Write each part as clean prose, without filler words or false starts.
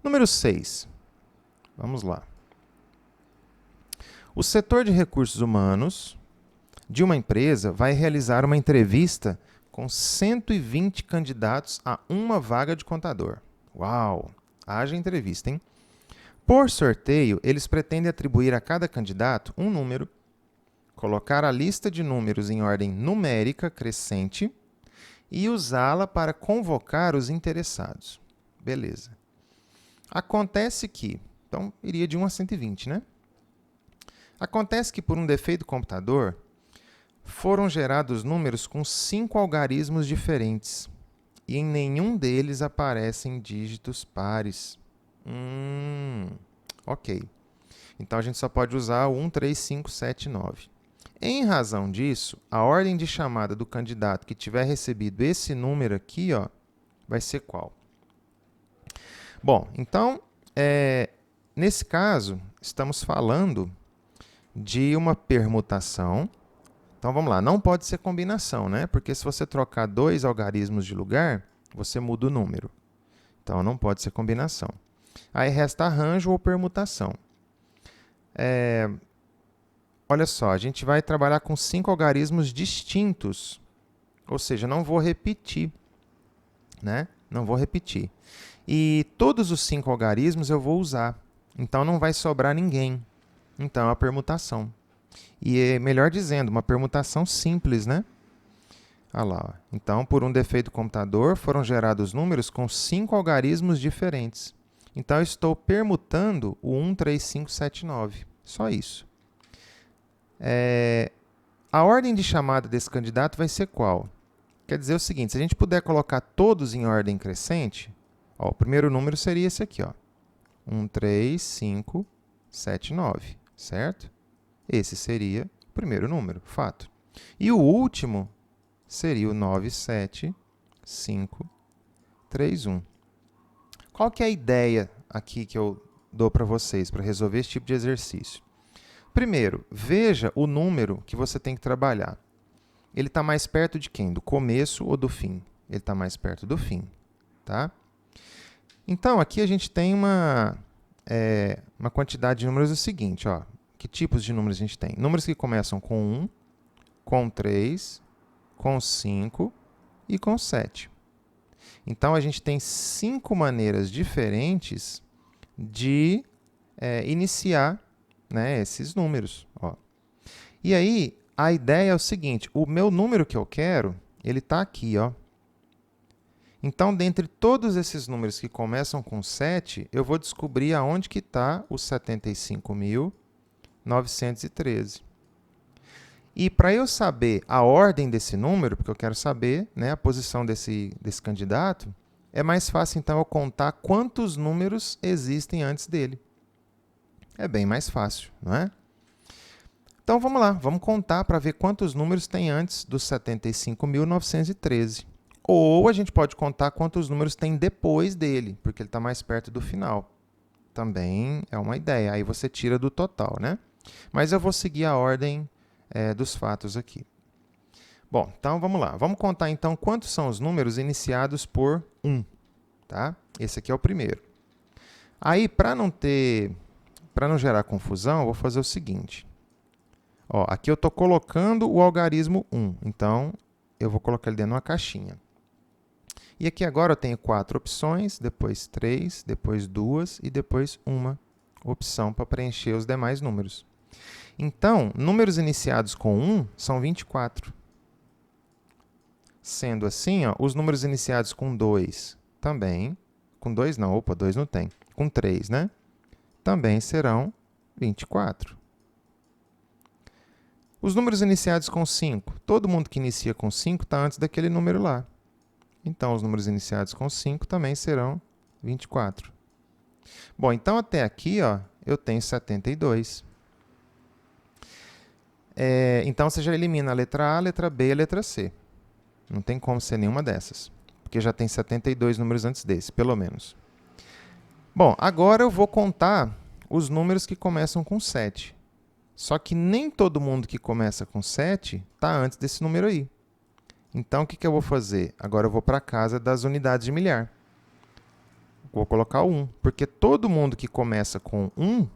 Número 6. Vamos lá. O setor de recursos humanos de uma empresa vai realizar uma entrevista com 120 candidatos a uma vaga de contador. Uau! Haja entrevista, hein? Por sorteio, eles pretendem atribuir a cada candidato um número, colocar a lista de números em ordem numérica crescente e usá-la para convocar os interessados. Beleza. Acontece que, então, iria de 1 a 120, né? Acontece que, por um defeito do computador, foram gerados números com 5 algarismos diferentes e em nenhum deles aparecem dígitos pares. Ok. Então, a gente só pode usar o 1, 3, 5, 7, 9. Em razão disso, a ordem de chamada do candidato que tiver recebido esse número aqui, ó, vai ser qual? Bom, então, nesse caso, estamos falando de uma permutação. Então, vamos lá, não pode ser combinação, né? Porque se você trocar 2 algarismos de lugar, você muda o número. Então, não pode ser combinação. Aí resta arranjo ou permutação. Olha só, a gente vai trabalhar com 5 algarismos distintos. Ou seja, não vou repetir, né? Não vou repetir. E todos os 5 algarismos eu vou usar. Então, não vai sobrar ninguém. Então, é uma permutação. E, melhor dizendo, uma permutação simples, né? Olha lá. Ó. Então, por um defeito do computador, foram gerados números com 5 algarismos diferentes. Então, eu estou permutando o 1, 3, 5, 7, 9. Só isso. A ordem de chamada desse candidato vai ser qual? Quer dizer o seguinte, se a gente puder colocar todos em ordem crescente, ó, o primeiro número seria esse aqui, ó. 1, 3, 5, 7, 9, certo? Esse seria o primeiro número, fato. E o último seria o 9, 7, 5, 3, 1. Qual que é a ideia aqui que eu dou para vocês para resolver esse tipo de exercício? Primeiro, veja o número que você tem que trabalhar. Ele está mais perto de quem? Do começo ou do fim? Ele está mais perto do fim, tá? Então, aqui a gente tem uma quantidade de números o seguinte, ó. Que tipos de números a gente tem? Números que começam com 1, com 3, com 5 e com 7. Então, a gente tem 5 maneiras diferentes de iniciar, né, esses números. Ó. E aí, a ideia é o seguinte, o meu número que eu quero, ele está aqui, ó. Então, dentre todos esses números que começam com 7, eu vou descobrir aonde que está o 75.913. E para eu saber a ordem desse número, porque eu quero saber, né, a posição desse candidato, é mais fácil, então, eu contar quantos números existem antes dele. É bem mais fácil, não é? Então, vamos lá, vamos contar para ver quantos números tem antes dos 75.913. Ou a gente pode contar quantos números tem depois dele, porque ele está mais perto do final. Também é uma ideia. Aí você tira do total, né? Mas eu vou seguir a ordem dos fatos aqui. Bom, então vamos lá. Vamos contar então quantos são os números iniciados por 1. Tá? Esse aqui é o primeiro. Aí, para não gerar confusão, eu vou fazer o seguinte. Ó, aqui eu estou colocando o algarismo 1. Então, eu vou colocar ele dentro de uma caixinha. E aqui agora eu tenho 4 opções, depois 3, depois 2 e depois uma opção para preencher os demais números. Então, números iniciados com 1 são 24. Sendo assim, ó, os números iniciados com 2 também, com 2 não, opa, 2 não tem, com 3, né? Também serão 24. Os números iniciados com 5, todo mundo que inicia com 5 está antes daquele número lá. Então, os números iniciados com 5 também serão 24. Bom, então até aqui, ó, eu tenho 72. Então, você já elimina a letra A, a letra B e a letra C. Não tem como ser nenhuma dessas, porque já tem 72 números antes desse, pelo menos. Bom, agora eu vou contar os números que começam com 7. Só que nem todo mundo que começa com 7 está antes desse número aí. Então, o que eu vou fazer? Agora eu vou para a casa das unidades de milhar. vou colocar o 1, porque todo mundo que começa com 1,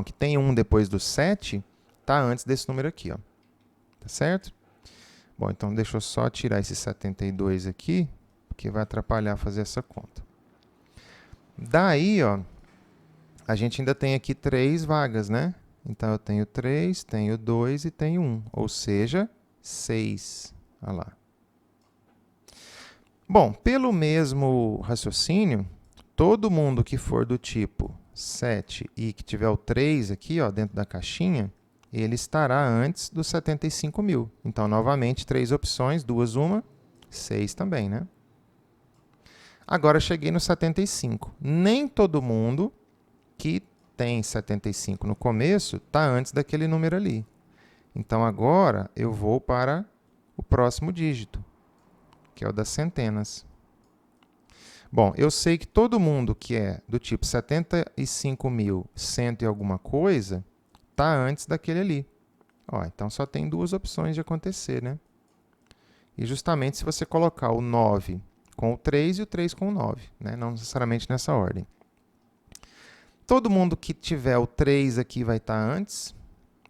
que tem 1 depois do 7, está antes desse número aqui, ó. Tá certo? Bom, então deixa eu só tirar esse 72 aqui, porque vai atrapalhar fazer essa conta. Daí, ó, a gente ainda tem aqui 3 vagas, né? Então, eu tenho 3, tenho 2 e tenho 1, ou seja, 6. Olha lá. Bom, pelo mesmo raciocínio, todo mundo que for do tipo 7 e que tiver o 3 aqui, ó, dentro da caixinha, ele estará antes dos 75.000. Então, novamente, 3 opções, 2, 1, 6 também, né? Agora, cheguei no 75. Nem todo mundo que tem 75 no começo está antes daquele número ali. Então, agora, eu vou para o próximo dígito, que é o das centenas. Bom, eu sei que todo mundo que é do tipo 75.100 e alguma coisa está antes daquele ali. Ó, então, só tem 2 opções de acontecer, né? E justamente se você colocar o 9 com o 3 e o 3 com o 9, né? Não necessariamente nessa ordem. Todo mundo que tiver o 3 aqui vai estar antes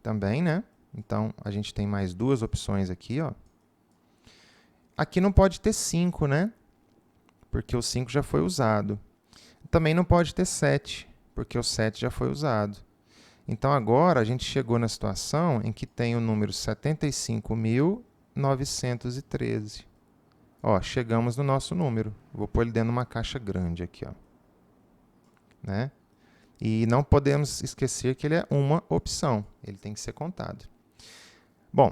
também, né? Então, a gente tem mais 2 opções aqui, ó. Aqui não pode ter 5, né? Porque o 5 já foi usado. Também não pode ter 7, porque o 7 já foi usado. Então, agora, a gente chegou na situação em que tem o número 75.913. Ó, chegamos no nosso número. Vou pôr ele dentro de uma caixa grande aqui, ó. Né? E não podemos esquecer que ele é uma opção. Ele tem que ser contado. Bom,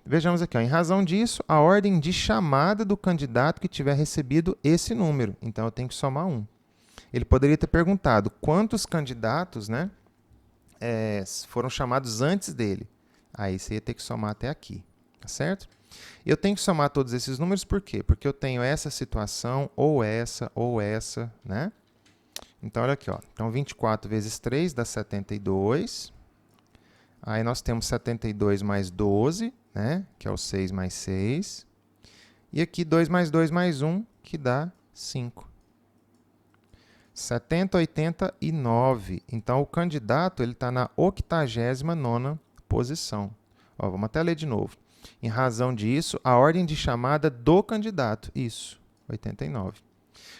vejamos aqui, ó, em razão disso, a ordem de chamada do candidato que tiver recebido esse número. Então, eu tenho que somar 1. Ele poderia ter perguntado quantos candidatos, né, foram chamados antes dele. Aí você ia ter que somar até aqui, tá certo? Eu tenho que somar todos esses números por quê? Porque eu tenho essa situação, ou essa, né? Então, olha aqui, ó. Então, 24 vezes 3 dá 72. Aí, nós temos 72 mais 12, né? Que é o 6 mais 6. E aqui, 2 mais 2 mais 1, que dá 5. 70, 89. Então, o candidato está na 89ª posição. Ó, vamos até ler de novo. Em razão disso, a ordem de chamada do candidato. Isso, 89.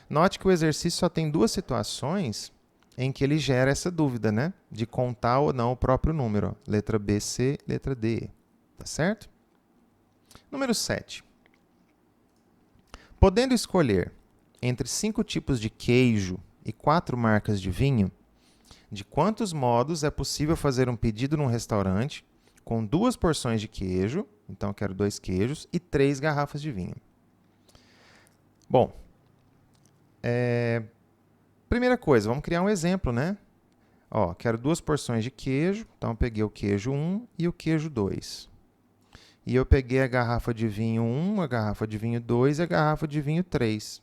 Note que o exercício só tem 2 situações em que ele gera essa dúvida, né? De contar ou não o próprio número. Ó. Letra B, C, letra D. Tá certo? Número 7. Podendo escolher entre 5 tipos de queijo e 4 marcas de vinho, de quantos modos é possível fazer um pedido num restaurante com 2 porções de queijo, então eu quero 2 queijos, e 3 garrafas de vinho? Bom, primeira coisa, vamos criar um exemplo, né? Ó, quero 2 porções de queijo, então eu peguei o queijo 1 e o queijo 2. E eu peguei a garrafa de vinho 1, a garrafa de vinho 2 e a garrafa de vinho 3.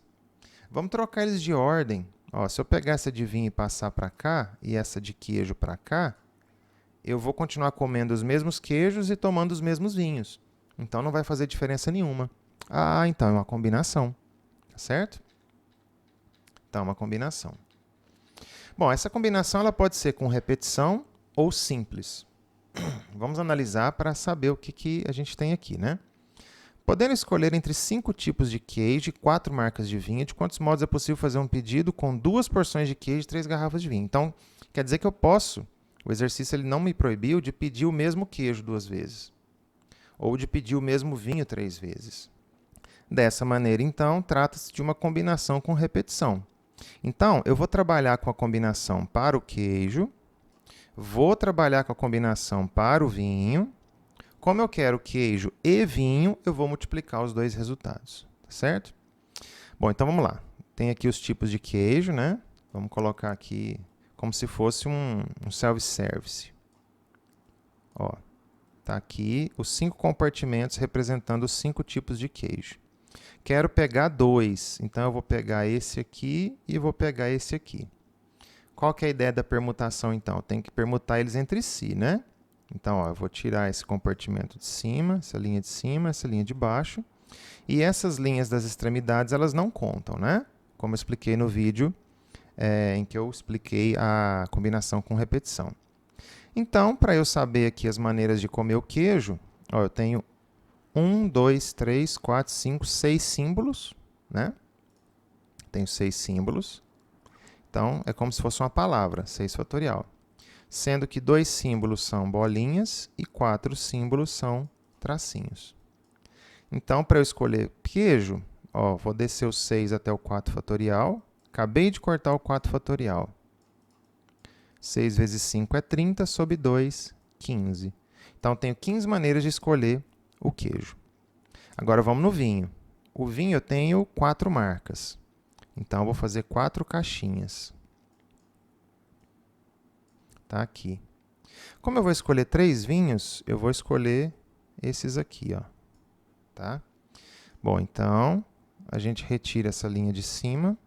Vamos trocar eles de ordem. Ó, se eu pegar essa de vinho e passar para cá, e essa de queijo para cá, eu vou continuar comendo os mesmos queijos e tomando os mesmos vinhos. Então, não vai fazer diferença nenhuma. Ah, então é uma combinação. Tá certo? Então, é uma combinação. Bom, essa combinação ela pode ser com repetição ou simples. Vamos analisar para saber o que a gente tem aqui, né? Podendo escolher entre 5 tipos de queijo e 4 marcas de vinho, de quantos modos é possível fazer um pedido com 2 porções de queijo e 3 garrafas de vinho? Então, quer dizer que eu posso, o exercício ele não me proibiu de pedir o mesmo queijo 2 vezes, ou de pedir o mesmo vinho 3 vezes. Dessa maneira, então, trata-se de uma combinação com repetição. Então, eu vou trabalhar com a combinação para o queijo, vou trabalhar com a combinação para o vinho. Como eu quero queijo e vinho, eu vou multiplicar os 2 resultados, tá certo? Bom, então vamos lá. Tem aqui os tipos de queijo, né? Vamos colocar aqui como se fosse um self-service. Ó, tá aqui os 5 compartimentos representando os 5 tipos de queijo. Quero pegar 2, então eu vou pegar esse aqui e vou pegar esse aqui. Qual que é a ideia da permutação, então? Eu tenho que permutar eles entre si, né? Então, ó, eu vou tirar esse compartimento de cima, essa linha de baixo. E essas linhas das extremidades, elas não contam, né? como eu expliquei no vídeo em que eu expliquei a combinação com repetição. Então, para eu saber aqui as maneiras de comer o queijo, ó, eu tenho 1, 2, 3, 4, 5, 6 símbolos, né? Tenho 6 símbolos. Então, é como se fosse uma palavra, 6 fatorial. Sendo que 2 símbolos são bolinhas e 4 símbolos são tracinhos. Então, para eu escolher queijo, ó, vou descer o 6 até o 4 fatorial. Acabei de cortar o 4 fatorial. 6 vezes 5 é 30, sobre 2, 15. Então, tenho 15 maneiras de escolher o queijo. Agora, vamos no vinho. O vinho eu tenho 4 marcas. Então, eu vou fazer 4 caixinhas. Tá aqui. Como eu vou escolher 3 vinhos, eu vou escolher esses aqui, ó. Tá? Bom, então, a gente retira essa linha de cima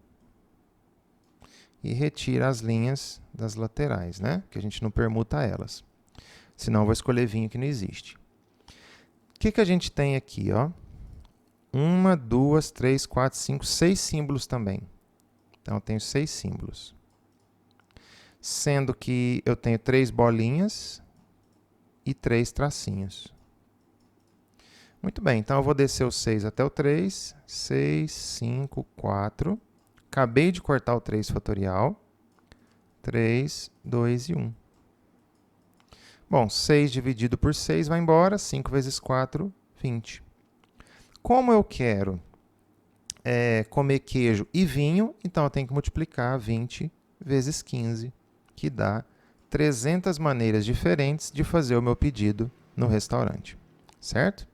e retira as linhas das laterais, né? Que a gente não permuta elas. Senão eu vou escolher vinho que não existe. O que a gente tem aqui, ó? 1, 2, 3, 4, 5, 6 símbolos também. Então, eu tenho 6 símbolos. Sendo que eu tenho 3 bolinhas e 3 tracinhos. Muito bem, então eu vou descer o 6 até o 3. 6, 5, 4. Acabei de cortar o 3 fatorial. 3, 2 e 1. Bom, 6 dividido por 6 vai embora. 5 vezes 4, 20. Como eu quero comer queijo e vinho, então eu tenho que multiplicar 20 vezes 15, que dá 300 maneiras diferentes de fazer o meu pedido no restaurante. Certo?